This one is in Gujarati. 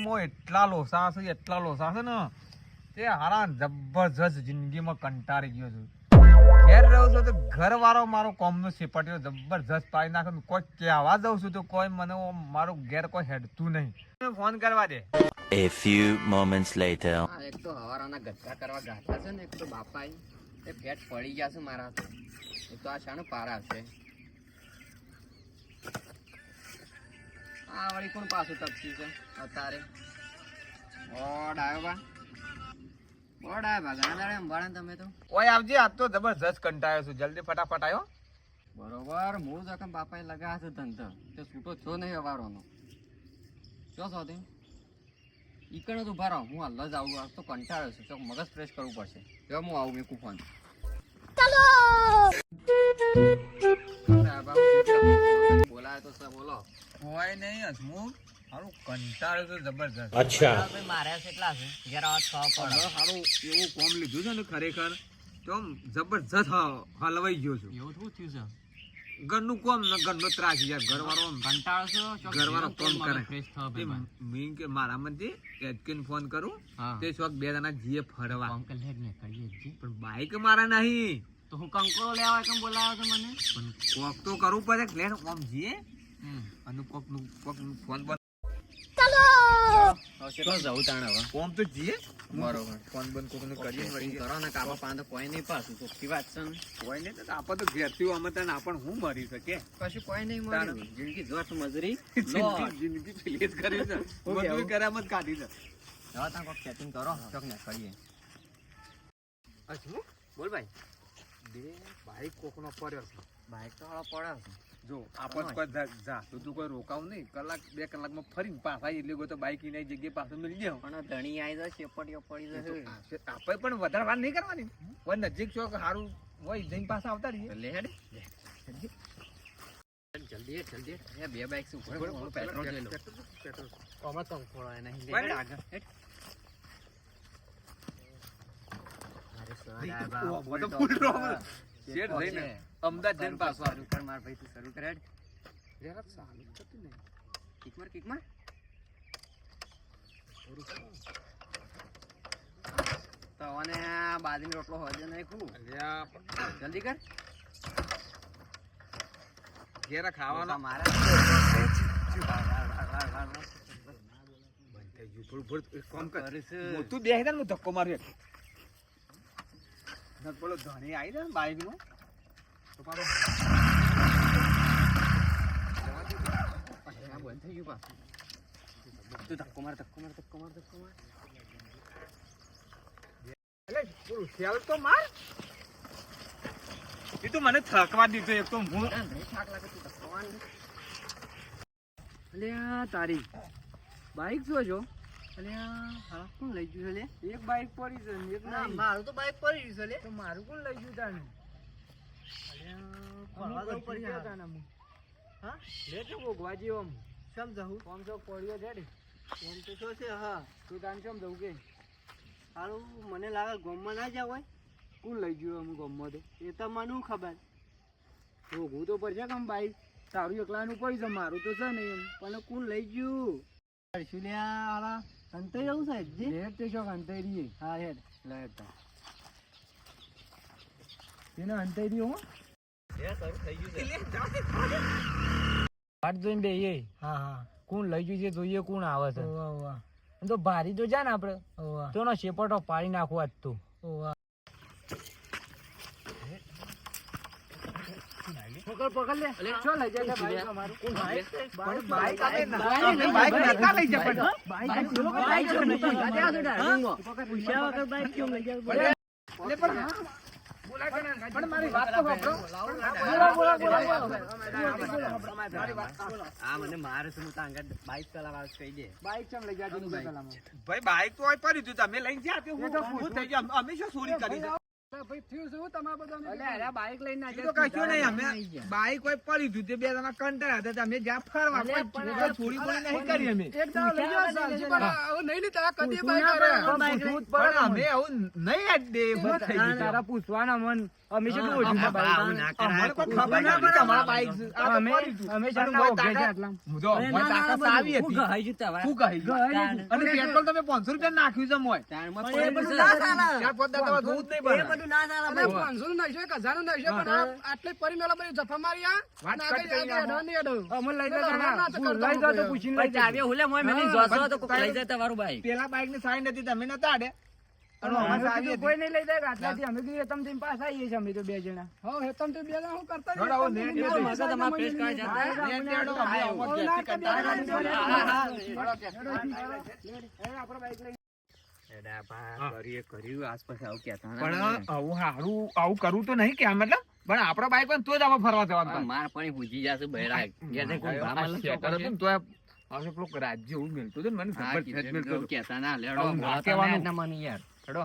જિંદગીમાં એટલા લોસા છે ને તે હારા જબરજસ્ત જિંદગીમાં કંટાળી ગયો છું. ઘેર રહું છું તો ઘર વાળો મારો કોમનો સિપટ્યો જબરજસ્ત પાડી નાખે. કોઈ કહેવા દઉં છું તો કોઈ મને મારું ઘેર કોઈ હેડતું નહીં. ફોન કરવા દે. A few moments later. એક તો હવારાના ગચ્ચા કરવા ગાઠા છે ને, એક તો બાપા એ પેટ પડી ગયા છે મારા હાથે. એક તો આ શાનો પારા છે. આ વળી કોણ પાછું તપસ્યું છે અત્યારે? ઓડ આવ્યો બા, ઓડ આવ્યો બા. ઘણા દાડે અંબાળા ને તમે તો. ઓય આવજે, આજ તો જબરજસ્ત કંટાળ્યો છું. જલ્દી ફટાફટ આવ્યો. બરોબર. મૂળ જખમ બાપાએ લગા છે ધંધો તે છૂટો છો નહીં હવારોનો. ચો છો તે ઈકણ જ ઉભા રહો. હું હાલ જ આવું. તો કંટાળ્યો છું. ચોક મગજ ફ્રેશ કરવું પડશે. જો હું આવું મેં ફોન. બોલાય તો સર બોલો. કોઈ નહીં હસમુખ, હારું કંટાળ્યો તો જબરજસ્ત. અચ્છા. માર્યા છે કેટલા છે? ઘેર આવાજ ખાવા પડે. હારું એવું કોમ લીધું છે ને ખરેખર તો જબરજસ્ત હલવાઈ ગયો છું. એવું શું થયું છે? ઘરનું કોમ ને ઘરનો ત્રાસ યાર. ઘરવાળો કંટાળો છો? ઘરવાળો કોમ કરે. ફ્રેશ થવા બે મીન કે મારા મનથી એજકીન ફોન કરું હા. તે શોખ બે જણા જીએ ફરવા. અંકલ હેડ ને કરીએ જ. પણ બાઈક મારા નહીં. તો હું કંકોળો લેવા કેમ બોલાવ્યો તો મને? પણ કોક તો કરવું પડે. લેન ઓમ જીએ અને કોક નું ફોન બંધ. કેટલો જવું તાણે હવે? ઓમ તો જીએ બરોબર. ફોન બંધ કોક નું કરીએ વળી. કરો ને કાપા પાન તો કોઈ નહીં પાછું. ચોખ્ખી વાત છે ને. કોઈ નહીં તો આપણે તો ઘેરથી અમે તને આપણ હું મરી શકે. કશું કોઈ નહીં મળ્યું. જિંદગી જોત મજૂરી જિંદગી પેલી જ કરી છે. મજૂરી કર્યામાં જ કાઢી છે. હવે ત્યાં કોઈક સેટિંગ કરો. ચોક ને કરીએ. હસમુખ બોલ ભાઈ. બે બાઈક કોકનો પડ્યો છે. બાઈક તો હાલો પડે છે. જો આપણે કોઈ જાતું તું કોઈ રોકાવું નહીં. કલાક બે કલાકમાં ફરીને પાછા એટલે ગયો તો બાઈક ની જગ્યાએ પાછું મળી જાય. પણ ધણી આવી જશે ચેપટીઓ પડી જશે. આપણે પણ વધારે વાર નહીં કરવાની. કોઈ નજીક છો સારું હોય જઈને પાછા આવતા રહીએ. લે હેડ જલ્દી હેડ જલ્દી હેડ. બે બાઈક શું પેટ્રોલ જોઈ લો. આમાં તો ખોળાય નહીં. લે હેડ આગળ હેડ. અમદાવાદ જઈને પાછો શરૂ કર માર ભાઈ. તું શરૂ કર હેડ. ચાલુ થતું નહીં. કિક માર કિક માર. તો અને બાજરીનો રોટલો હોય નહીં ખુબ. જલ્દી કર. ઘેર ખાવાનો મારે કામ કર. તું બેસી હું ધક્કો માર્યો. પેલો ધણી આવી જાય ને બાઈક નો તો પાછો બંધ થઈ ગયું પાછું. તું ધક્કો માર ધક્કો માર ધક્કો માર ધક્કો માર. એટલે પેલું સેલ તો માર. એ તો મને થકવા દીધો. એક તો હું થાક લાગે. તું ધક્કો માર. અલ્યા તારી બાઈક જોજો. અલ્યા કોણ લઈ ગયું છે? એક બાઈક પડી છે ને એક નહીં. મારું તો બાઈક પડી ગયું છે. તો મારું કોણ લઈ ગયું તાને? હા લે તો ગોગવાજી ઓમ સમજાવું. ઓમ તો પડ્યો છે રે. એમ તો શું છે? હા તું તાન કેમ જવું કે સારું મને લાગે ગોમમાં ના જાવ હોય. કોણ લઈ ગયું અમુક ગમમાં તો એ તો મને ખબર. રોગવું તો પડશે કેમ બાઈક. તારું એકલાનું પડી છે મારું તો છે નહીં એમ. પણ કોણ લઈ ગયું? શું લ્યા અંતરી જવું સાહેબ જી? હેડ તે શોખ અંતરી. હા હેડ લે તા તેને અંતરી હો. વાટ જોઈને બેહીએ. હા હા કોણ લઈ ગયું છે જોઈએ. કોણ આવે છે તો ભારી તો જા ને આપડે. તો નો શેપટો પાડી નાખવો આજ તો. પકડ લે. શું લઈ જાય બાઈક અમારું? કોણ બાઈક બાઈક આપણે ના. બાઈક ના લઈ જાય પણ બાઈક કેમ લઈ જાય? પૂછ્યા વગર બાઈક કેમ લઈ જાય? એટલે પણ હા પણ મારી વાત તો સાંભળો. આ મને મારે શું તાંગા બાઈક ચલાવવા કહી દે. બાઈક કેમ લઈ જાય? ભાઈ બાઈક તો પડ્યું હતું તમે લઈને જ્યાં હું થઈ ગયા. અમે શું ચોરી કરી છે? ભાઈ થયું શું તમારા બધા? બાઈક લઈને તો કશું નહીં. અમે બાઈક કોઈ પડી હતું તે બે જણા કંટાળ્યા હતા. અમે જ્યાં ફરવા ચોરી બોરી નહીં કરી. અમે એક દાવ લઈ જાવ સાલજી પણ આવું નહીં લીધા કદી બાઈક કરે. અમે આવું નહીં જ દે. તારા પૂછવાના મન અમે કેટલું ઓછું છે બાઈક? આવું ના કરાય. અમને કોઈ ખબર ના પડી તમારા બાઈક છે. આ તો અમે ફરી તું. અમે અને ચાલના મોય ઓઘે છે તાકાત- આટલા. જો, મોય તાકાત આવી હું હતી. ગહાઈ જતા હવે. શું કહી? અને પેટ્રોલ તમે 500 રૂપિયા નાખ્યું છે મોય. તાણમાં પણ એ પડ્યું બધું છે. ના ચાલે. ચાર પાંચ દાડા તમારે જોવું જ નહીં એ પડે. બધું ના ચાલે અરે ભાઈ. 500 નું નાખ્યો, 1000 નું નાખ્યો, પણ આ આટલે પરી મેલા બધી જફા મારી આ. વાત અને કટ આગળ કરી આગળ નાખો. અડવા નહીં અડવું. અમે લઈ તો જતા ના ના. તો ભૂલ કરતા લઈ જાઓ તો હોય. પૂછીને ભાઈ લઈ જાઓ. ચાવી હુલે મોય મેલી હા, જોશો તો કોક ભાઈ- લઈ જાય તમારું બાઈક. પેલા બાઈક ની સાઈન હતી તમે નતા આડે અને અમે અમારે આવી કીધું હતી. કોઈ નહીં લઈ જાય આટલાથી અમે કીધું તમે જઈને પાછા આવીએ છીએ અમે તો બે જણા. હો, હેતમ તો બે જણા હું કરતા જોડો, આવો નેટ રહીએ. નેટ. મગજ અમારે ફ્રેશ કરવા જતા. નેટ નેટ આવો, અમે આવો હવે ઘેરથી ના તો બે કંટાળા જણા જોડે. જોડે. હા, હા. કર્યું આસપાસ આવું કહેતા ના પણ મને. આવું હારું આવું કરવું તો નહીં કે મતલબ પણ આપણા બાઈક પણ તો જ આપણે ફરવા જવાનું હવે થાય. માર પણ પૂજી જશે બહેરા ઘેર જઈને કોઈ ભા મળે આ શેટર હતું ને તો આ પેલું રાજ્ય એવું મિલતું હતું ને મને હા, જબરજસ્ત કીધું મિલતું એવું હતું. કહેતા ના લેડો આવું ના મળતા કહેવાનું. ના મને યાર હેડો